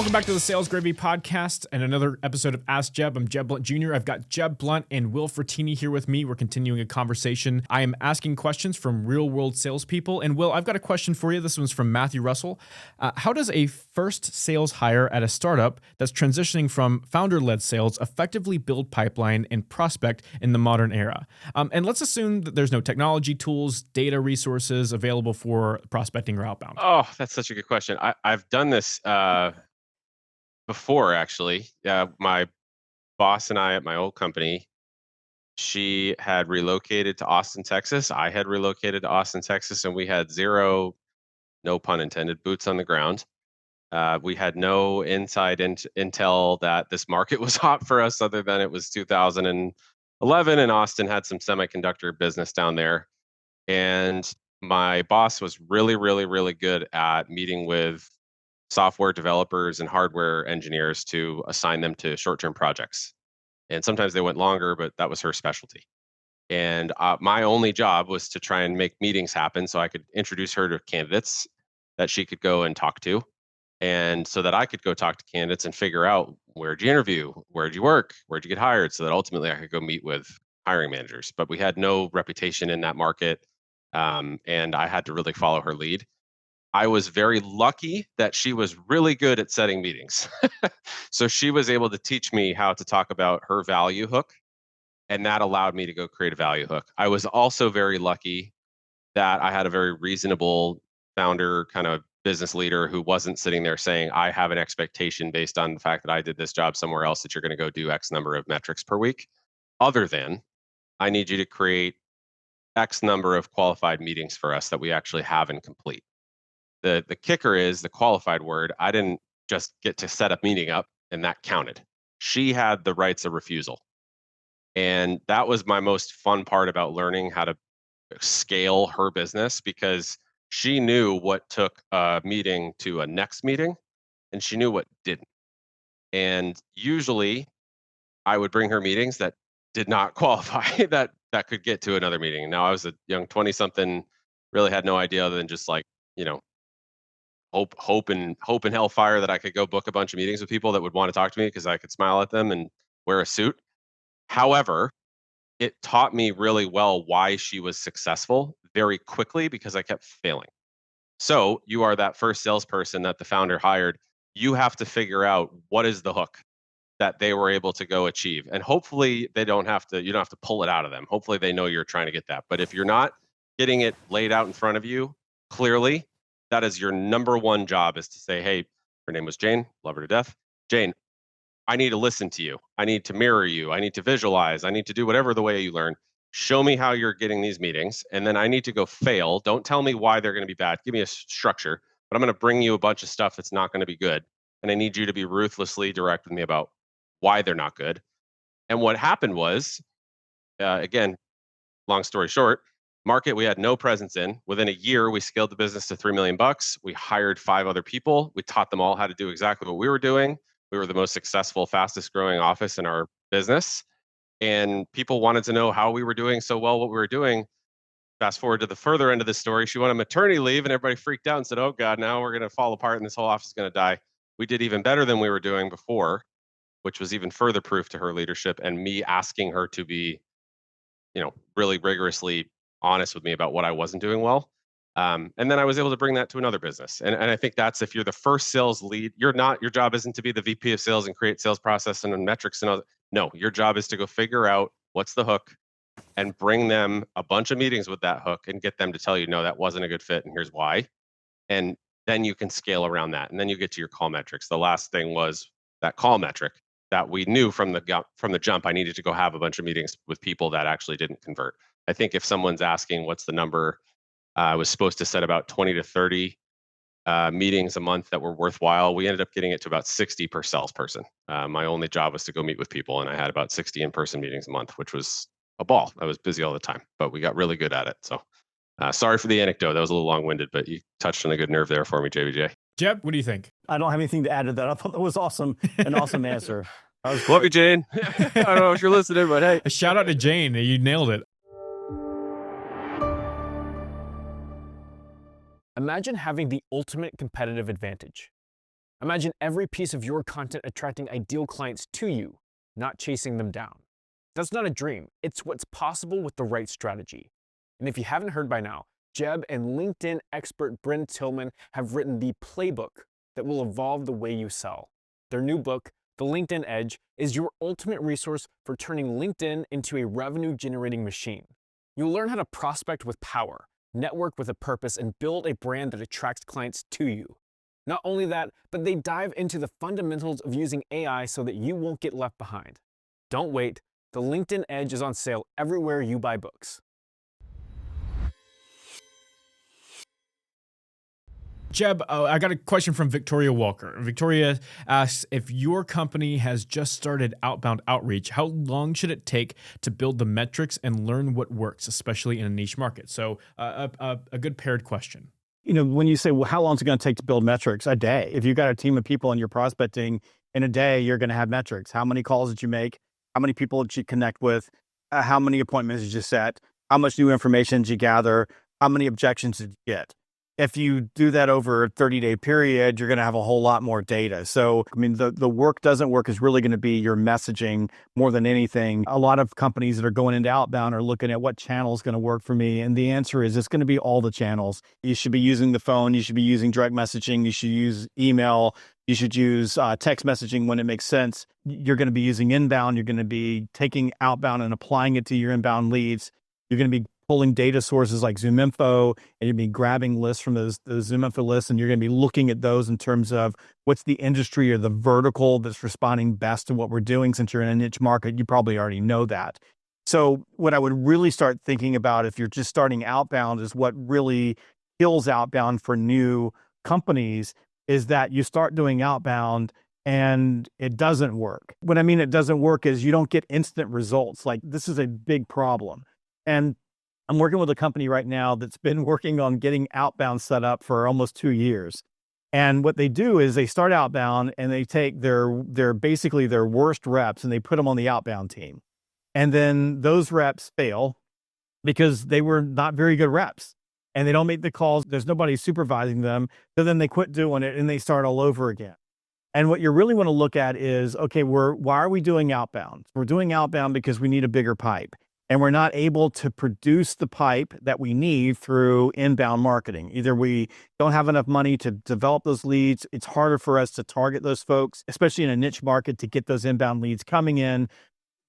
Welcome back to the Sales Gravy Podcast and another episode of Ask Jeb. I'm Jeb Blount Jr. I've got Jeb Blount and Will Frattini here with me. We're continuing a conversation. I am asking questions from real-world salespeople. And Will, I've got a question for you. This one's from Matthew Russell. How does a first sales hire at a startup that's transitioning from founder-led sales effectively build pipeline and prospect in the modern era? And let's assume that there's no technology tools, data resources available for prospecting or outbound. Oh, that's such a good question. I've done this before, actually. My boss and I at my old company, she had relocated to Austin, Texas. I had relocated to Austin, Texas, and we had zero, no pun intended, boots on the ground. We had no inside intel that this market was hot for us, other than it was 2011, and Austin had some semiconductor business down there. And my boss was really, really, really good at meeting with software developers and hardware engineers to assign them to short-term projects. And sometimes they went longer, but that was her specialty. And my only job was to try and make meetings happen so I could introduce her to candidates that she could go and talk to. And so that I could go talk to candidates and figure out, where'd you interview? Where'd you work? Where'd you get hired? So that ultimately I could go meet with hiring managers. But we had no reputation in that market. And I had to really follow her lead. I was very lucky that she was really good at setting meetings. So she was able to teach me how to talk about her value hook, and that allowed me to go create a value hook. I was also very lucky that I had a very reasonable founder, kind of business leader, who wasn't sitting there saying, I have an expectation based on the fact that I did this job somewhere else that you're going to go do X number of metrics per week, other than I need you to create X number of qualified meetings for us that we actually have and complete. The kicker is the qualified word. I didn't just get to set a meeting up and that counted. She had the rights of refusal. And that was my most fun part about learning how to scale her business, because she knew what took a meeting to a next meeting and she knew what didn't. And usually I would bring her meetings that did not qualify that could get to another meeting. Now I was a young 20-something, really had no idea other than just like, hope and hellfire that I could go book a bunch of meetings with people that would want to talk to me because I could smile at them and wear a suit. However, it taught me really well why she was successful very quickly, because I kept failing. So you are that first salesperson that the founder hired. You have to figure out what is the hook that they were able to go achieve. And hopefully you don't have to pull it out of them. Hopefully they know you're trying to get that. But if you're not getting it laid out in front of you clearly, that is your number one job, is to say, hey, her name was Jane, love her to death. Jane, I need to listen to you. I need to mirror you. I need to visualize. I need to do whatever the way you learn. Show me how you're getting these meetings. And then I need to go fail. Don't tell me why they're going to be bad. Give me a structure, but I'm going to bring you a bunch of stuff that's not going to be good. And I need you to be ruthlessly direct with me about why they're not good. And what happened was, again, long story short, market we had no presence in. Within a year, we scaled the business to $3 million. We hired 5 other people. We taught them all how to do exactly what we were doing. We were the most successful, fastest growing office in our business. And people wanted to know how we were doing so well, what we were doing. Fast forward to the further end of the story, she went on maternity leave and everybody freaked out and said, oh God, now we're going to fall apart and this whole office is going to die. We did even better than we were doing before, which was even further proof to her leadership and me asking her to be, really rigorously honest with me about what I wasn't doing well. And then I was able to bring that to another business. And I think that's, if you're the first sales lead, your job isn't to be the VP of sales and create sales process and metrics and all that. No, your job is to go figure out what's the hook and bring them a bunch of meetings with that hook and get them to tell you, no, that wasn't a good fit and here's why. And then you can scale around that. And then you get to your call metrics. The last thing was that call metric that we knew from the jump, I needed to go have a bunch of meetings with people that actually didn't convert. I think if someone's asking what's the number, I was supposed to set about 20 to 30 meetings a month that were worthwhile. We ended up getting it to about 60 per salesperson. My only job was to go meet with people, and I had about 60 in-person meetings a month, which was a ball. I was busy all the time, but we got really good at it. So sorry for the anecdote. That was a little long-winded, but you touched on a good nerve there for me, JBJ. Jeb, what do you think? I don't have anything to add to that. I thought that was awesome. An awesome answer. Love you, Jane. I don't know if you're listening, but hey. A shout out to Jane. You nailed it. Imagine having the ultimate competitive advantage. Imagine every piece of your content attracting ideal clients to you, not chasing them down. That's not a dream. It's what's possible with the right strategy. And if you haven't heard by now, Jeb and LinkedIn expert Bryn Tillman have written the playbook that will evolve the way you sell. Their new book, The LinkedIn Edge, is your ultimate resource for turning LinkedIn into a revenue-generating machine. You'll learn how to prospect with power, network with a purpose, and build a brand that attracts clients to you. Not only that, but they dive into the fundamentals of using AI so that you won't get left behind. Don't wait. The LinkedIn Edge is on sale everywhere you buy books. Jeb, I got a question from Victoria Walker. Victoria asks, if your company has just started outbound outreach, how long should it take to build the metrics and learn what works, especially in a niche market? So a good paired question. You know, when you say, well, how long is it going to take to build metrics? A day. If you've got a team of people and you're prospecting, in a day, you're going to have metrics. How many calls did you make? How many people did you connect with? How many appointments did you set? How much new information did you gather? How many objections did you get? If you do that over a 30-day period, you're going to have a whole lot more data. So, I mean, the work doesn't work is really going to be your messaging more than anything. A lot of companies that are going into outbound are looking at what channel is going to work for me. And the answer is it's going to be all the channels. You should be using the phone. You should be using direct messaging. You should use email. You should use text messaging when it makes sense. You're going to be using inbound. You're going to be taking outbound and applying it to your inbound leads. You're going to be pulling data sources like ZoomInfo, and you'll be grabbing lists from those ZoomInfo lists, and you're going to be looking at those in terms of what's the industry or the vertical that's responding best to what we're doing. Since you're in a niche market, you probably already know that. So what I would really start thinking about if you're just starting outbound is what really kills outbound for new companies is that you start doing outbound and it doesn't work. What I mean it doesn't work is you don't get instant results. Like, this is a big problem. And I'm working with a company right now that's been working on getting outbound set up for almost 2 years. And what they do is they start outbound and they take their basically their worst reps and they put them on the outbound team. And then those reps fail because they were not very good reps and they don't make the calls. There's nobody supervising them. So then they quit doing it and they start all over again. And what you really want to look at is, okay, why are we doing outbound? We're doing outbound because we need a bigger pipe. And we're not able to produce the pipe that we need through inbound marketing. Either we don't have enough money to develop those leads. It's harder for us to target those folks, especially in a niche market, to get those inbound leads coming in.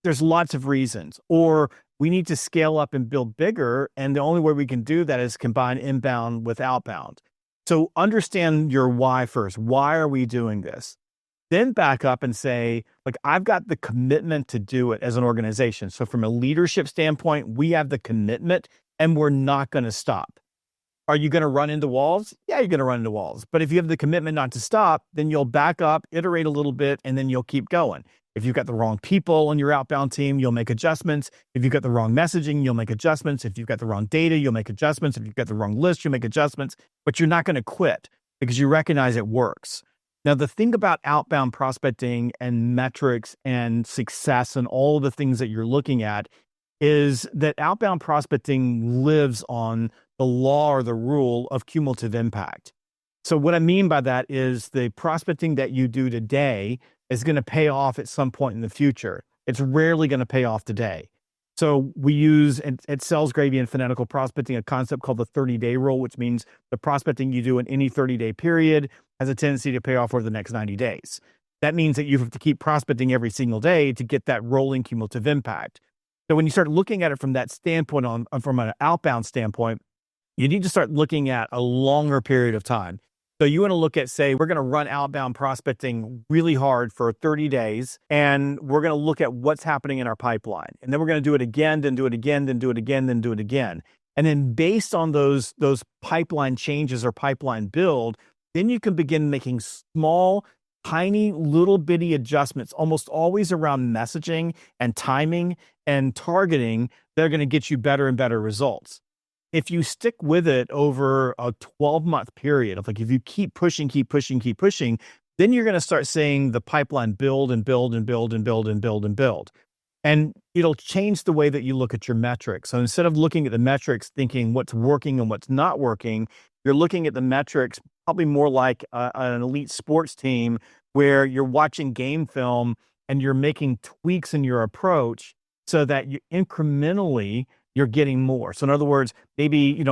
There's lots of reasons. Or we need to scale up and build bigger. And the only way we can do that is combine inbound with outbound. So understand your why first. Why are we doing this? Then back up and say, like, I've got the commitment to do it as an organization. So from a leadership standpoint, we have the commitment and we're not going to stop. Are you going to run into walls? Yeah, you're going to run into walls. But if you have the commitment not to stop, then you'll back up, iterate a little bit, and then you'll keep going. If you've got the wrong people on your outbound team, you'll make adjustments. If you've got the wrong messaging, you'll make adjustments. If you've got the wrong data, you'll make adjustments. If you've got the wrong list, you'll make adjustments. But you're not going to quit because you recognize it works. Now, the thing about outbound prospecting and metrics and success and all of the things that you're looking at is that outbound prospecting lives on the law or the rule of cumulative impact. So what I mean by that is the prospecting that you do today is going to pay off at some point in the future. It's rarely going to pay off today. So we use at Sales Gravy and Fanatical Prospecting a concept called the 30-day rule, which means the prospecting you do in any 30-day period has a tendency to pay off over the next 90 days. That means that you have to keep prospecting every single day to get that rolling cumulative impact. So when you start looking at it from that standpoint, from an outbound standpoint, you need to start looking at a longer period of time. So you want to look at, say, we're going to run outbound prospecting really hard for 30 days, and we're going to look at what's happening in our pipeline. And then we're going to do it again, then do it again, then do it again, then do it again. And then based on those pipeline changes or pipeline build, then you can begin making small, tiny, little bitty adjustments, almost always around messaging and timing and targeting. They're going to get you better and better results. If you stick with it over a 12-month period of, like, if you keep pushing, then you're going to start seeing the pipeline build and build and build and build and build and build. And it'll change the way that you look at your metrics. So instead of looking at the metrics, thinking what's working and what's not working, You're looking at the metrics probably more like an elite sports team where you're watching game film and you're making tweaks in your approach so that you incrementally you're getting more. So in other words, maybe,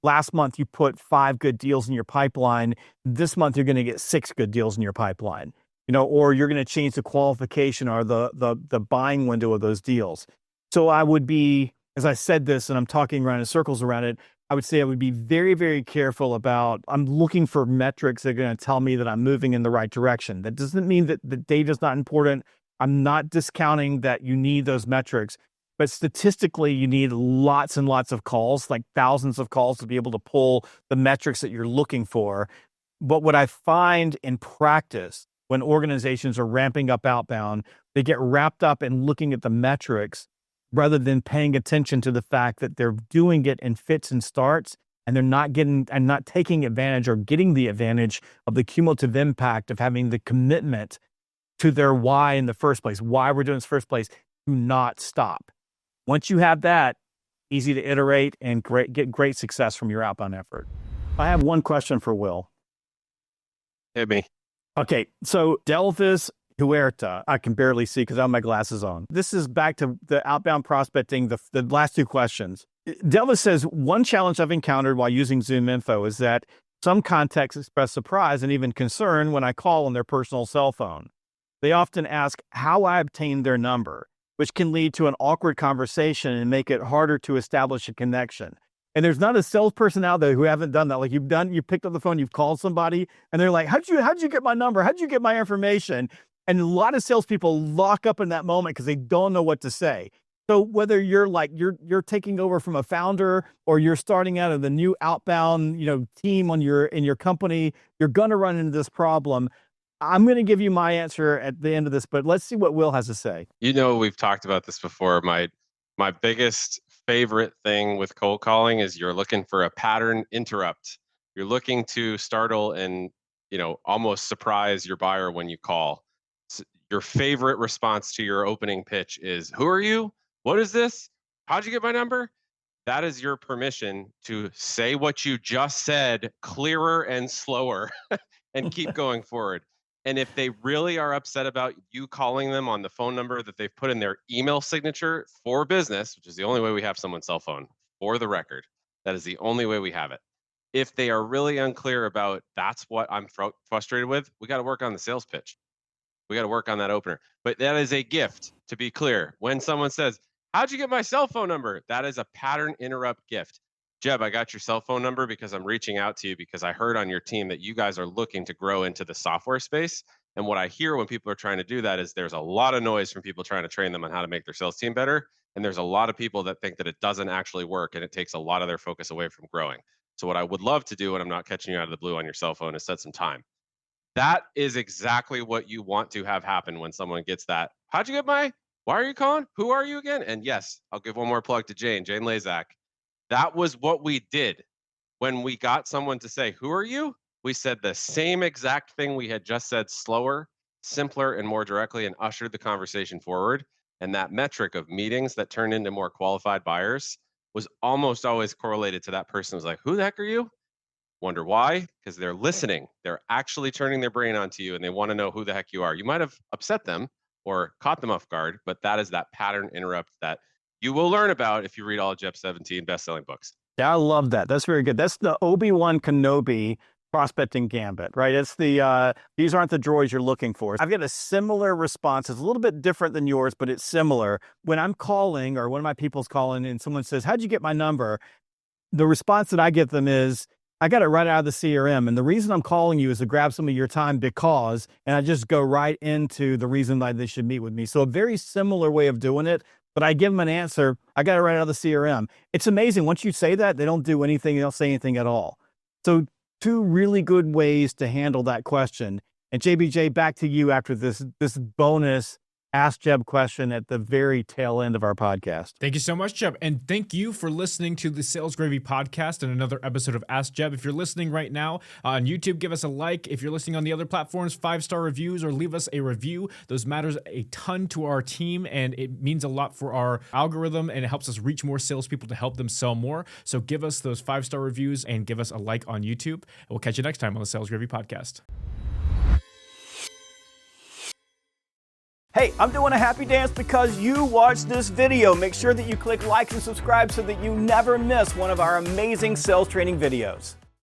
last month you put 5 good deals in your pipeline. This month you're going to get 6 good deals in your pipeline, or you're going to change the qualification or the buying window of those deals. So I would be, as I said this, and I'm talking around in circles around it, I would say I would be very, very careful about, I'm looking for metrics that are going to tell me that I'm moving in the right direction. That doesn't mean that the data is not important. I'm not discounting that you need those metrics, but statistically you need lots and lots of calls, like thousands of calls to be able to pull the metrics that you're looking for. But what I find in practice, when organizations are ramping up outbound, they get wrapped up in looking at the metrics rather than paying attention to the fact that they're doing it in fits and starts, and they're not taking advantage or getting the advantage of the cumulative impact of having the commitment to their why in the first place, why we're doing this first place. Do not stop. Once you have that, easy to iterate and get great success from your outbound effort. I have one question for Will. Hit me. Okay, so Delvis Huerta, I can barely see because I have my glasses on. This is back to the outbound prospecting, the last 2 questions. Delvis says, one challenge I've encountered while using Zoom Info is that some contacts express surprise and even concern when I call on their personal cell phone. They often ask how I obtained their number, which can lead to an awkward conversation and make it harder to establish a connection. And there's not a salesperson out there who haven't done that. Like you picked up the phone, you've called somebody, and they're like, how'd you get my number? How'd you get my information? And a lot of salespeople lock up in that moment because they don't know what to say. So whether you're you're taking over from a founder or you're starting out of the new outbound, team in your company, you're going to run into this problem. I'm going to give you my answer at the end of this, but let's see what Will has to say. We've talked about this before. My biggest favorite thing with cold calling is you're looking for a pattern interrupt. You're looking to startle and, almost surprise your buyer when you call. Your favorite response to your opening pitch is, who are you? What is this? How'd you get my number? That is your permission to say what you just said clearer and slower and keep going forward. And if they really are upset about you calling them on the phone number that they've put in their email signature for business, which is the only way we have someone's cell phone, for the record, that is the only way we have it. If they are really unclear about that's what I'm frustrated with, we got to work on the sales pitch. We got to work on that opener. But that is a gift, to be clear. When someone says, how'd you get my cell phone number? That is a pattern interrupt gift. Jeb, I got your cell phone number because I'm reaching out to you because I heard on your team that you guys are looking to grow into the software space. And what I hear when people are trying to do that is there's a lot of noise from people trying to train them on how to make their sales team better. And there's a lot of people that think that it doesn't actually work and it takes a lot of their focus away from growing. So what I would love to do when I'm not catching you out of the blue on your cell phone is set some time. That is exactly what you want to have happen when someone gets that. How'd you get why are you calling? Who are you again? And yes, I'll give one more plug to Jane Lazak. That was what we did when we got someone to say, who are you? We said the same exact thing we had just said, slower, simpler, and more directly, and ushered the conversation forward. And that metric of meetings that turned into more qualified buyers was almost always correlated to that person who's like, who the heck are you? Wonder why? Because they're listening. They're actually turning their brain onto you and they want to know who the heck you are. You might have upset them or caught them off guard, but that is that pattern interrupt that you will learn about if you read all of Jeb's 17 best-selling books. Yeah, I love that. That's very good. That's the Obi-Wan Kenobi prospecting gambit, right? It's the, these aren't the droids you're looking for. I've got a similar response. It's a little bit different than yours, but it's similar. When I'm calling or one of my people's calling and someone says, how'd you get my number? The response that I give them is, I got it right out of the CRM. And the reason I'm calling you is to grab some of your time because, and I just go right into the reason why they should meet with me. So a very similar way of doing it, but I give them an answer. I got it right out of the CRM. It's amazing. Once you say that, they don't do anything. They don't say anything at all. So 2 really good ways to handle that question. And JBJ, back to you after this bonus Ask Jeb question at the very tail end of our podcast. Thank you so much, Jeb. And thank you for listening to the Sales Gravy podcast and another episode of Ask Jeb. If you're listening right now on YouTube, give us a like. If you're listening on the other platforms, 5-star reviews or leave us a review. Those matters a ton to our team, and it means a lot for our algorithm, and it helps us reach more salespeople to help them sell more. So give us those 5-star reviews and give us a like on YouTube. We'll catch you next time on the Sales Gravy podcast. Hey, I'm doing a happy dance because you watched this video. Make sure that you click like and subscribe so that you never miss one of our amazing sales training videos.